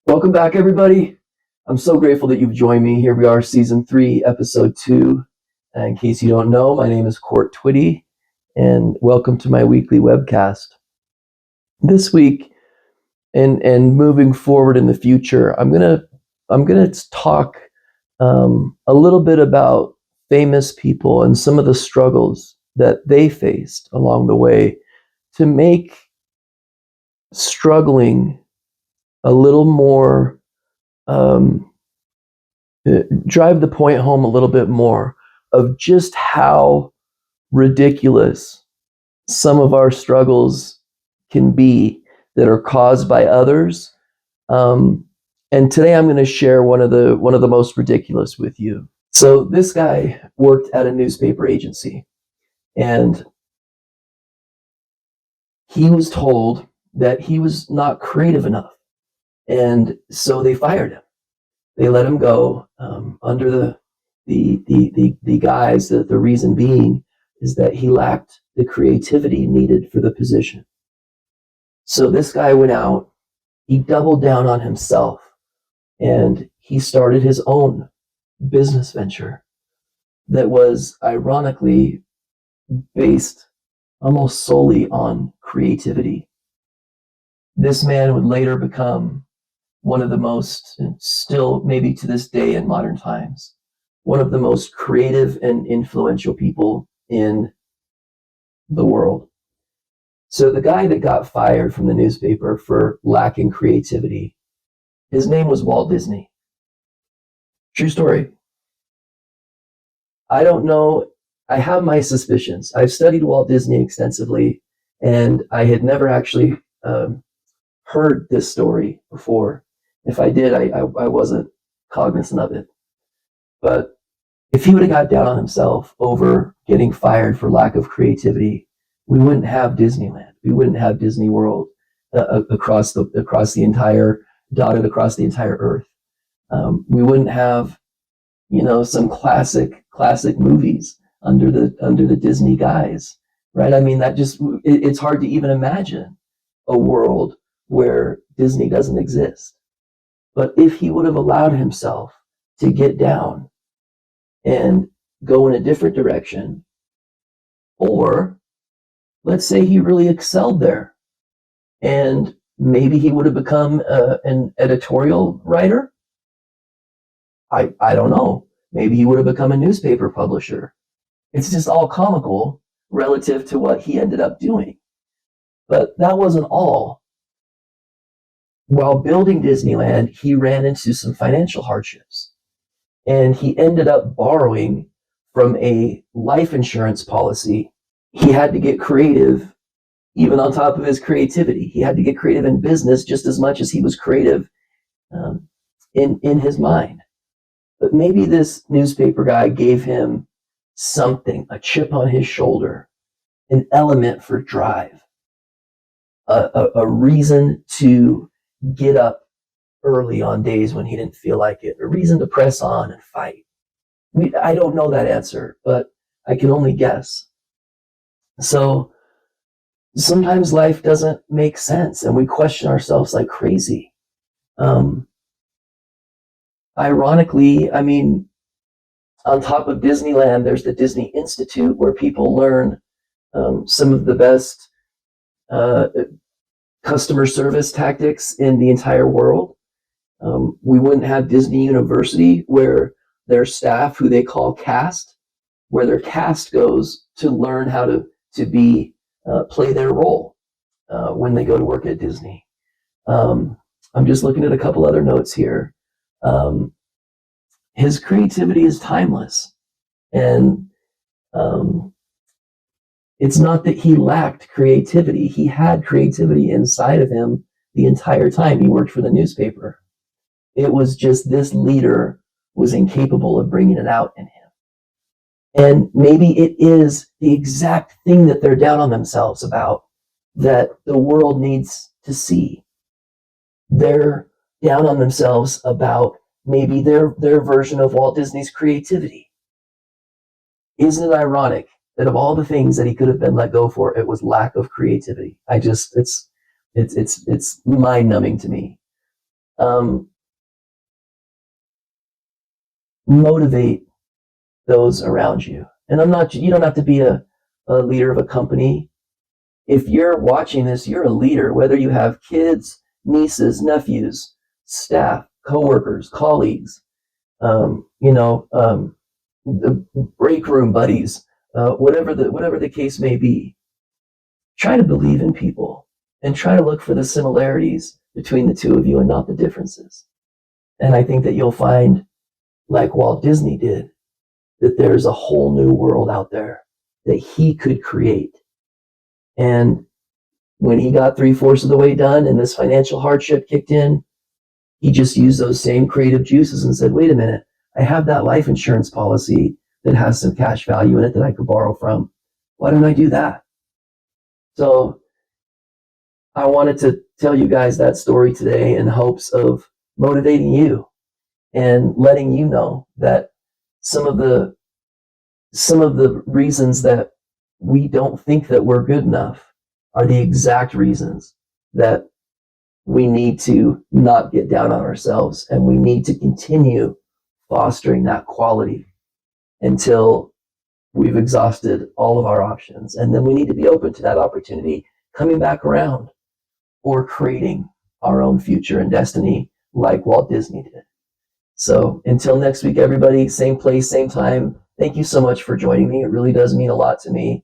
Welcome back, everybody. I'm so grateful that you've joined me. Here we are, season 3, episode 2. And in case you don't know, my name is Court Twitty, and welcome to my weekly webcast. This week, and moving forward in the future, I'm gonna talk a little bit about famous people and some of the struggles that they faced along the way to make struggling a little more um, drive the point home a little bit more of just how ridiculous some of our struggles can be that are caused by others. And today I'm going to share one of the most ridiculous with you. So this guy worked at a newspaper agency, and he was told that he was not creative enough, and so they fired him. They let him go under the guise that the reason being is that he lacked the creativity needed for the position. So this guy went out, he doubled down on himself, and he started his own business venture that was ironically based almost solely on creativity. This man would later become one of the most, and still maybe to this day in modern times, one of the most creative and influential people in the world. So the guy that got fired from the newspaper for lacking creativity, his name was Walt Disney. True story. I don't know. I have my suspicions. I've studied Walt Disney extensively, and I had never actually heard this story before. If I did, I wasn't cognizant of it. But if he would have got down on himself over getting fired for lack of creativity, we wouldn't have Disneyland. We wouldn't have Disney World across the entire dotted across the entire Earth. We wouldn't have, some classic movies under the Disney guise, right? I mean, it's hard to even imagine a world where Disney doesn't exist. But if he would have allowed himself to get down and go in a different direction, or let's say he really excelled there, and maybe he would have become an editorial writer. I don't know. Maybe he would have become a newspaper publisher. It's just all comical relative to what he ended up doing. But that wasn't all. While building Disneyland, he ran into some financial hardships, and he ended up borrowing from a life insurance policy. He had to get creative, even on top of his creativity. He had to get creative in business just as much as he was creative in his mind. But maybe this newspaper guy gave him something, a chip on his shoulder, an element for drive, a reason to get up early on days when he didn't feel like it, a reason to press on and fight. I don't know that answer, but I can only guess. So sometimes life doesn't make sense, and we question ourselves like crazy. Ironically, I mean, on top of Disneyland, there's the Disney Institute where people learn some of the best customer service tactics in the entire world. We wouldn't have Disney University, where their staff, who they call cast, where their cast goes to learn how to be play their role when they go to work at Disney. I'm just looking at a couple other notes here. His creativity is timeless, and it's not that he lacked creativity. He had creativity inside of him the entire time he worked for the newspaper. It was just this leader was incapable of bringing it out in him. And maybe it is the exact thing that they're down on themselves about that the world needs to see. They're down on themselves about maybe their version of Walt Disney's creativity. Isn't it ironic that of all the things that he could have been let go for, it was lack of creativity? It's mind-numbing to me. Um, Motivate those around you. And you don't have to be a leader of a company. If you're watching this, you're a leader, whether you have kids, nieces, nephews, staff, coworkers, colleagues, the break room buddies, whatever the case may be. Try to believe in people and try to look for the similarities between the two of you and not the differences. And I think that you'll find, like Walt Disney did, that there's a whole new world out there that he could create. And when he got 3/4 of the way done and this financial hardship kicked in, he just used those same creative juices and said, wait a minute, I have that life insurance policy that has some cash value in it that I could borrow from. Why don't I do that? So I wanted to tell you guys that story today in hopes of motivating you and letting you know that some of the reasons that we don't think that we're good enough are the exact reasons that we need to not get down on ourselves, and we need to continue fostering that quality until we've exhausted all of our options. And then we need to be open to that opportunity coming back around or creating our own future and destiny like Walt Disney did. So until next week, everybody, same place, same time. Thank you so much for joining me. It really does mean a lot to me.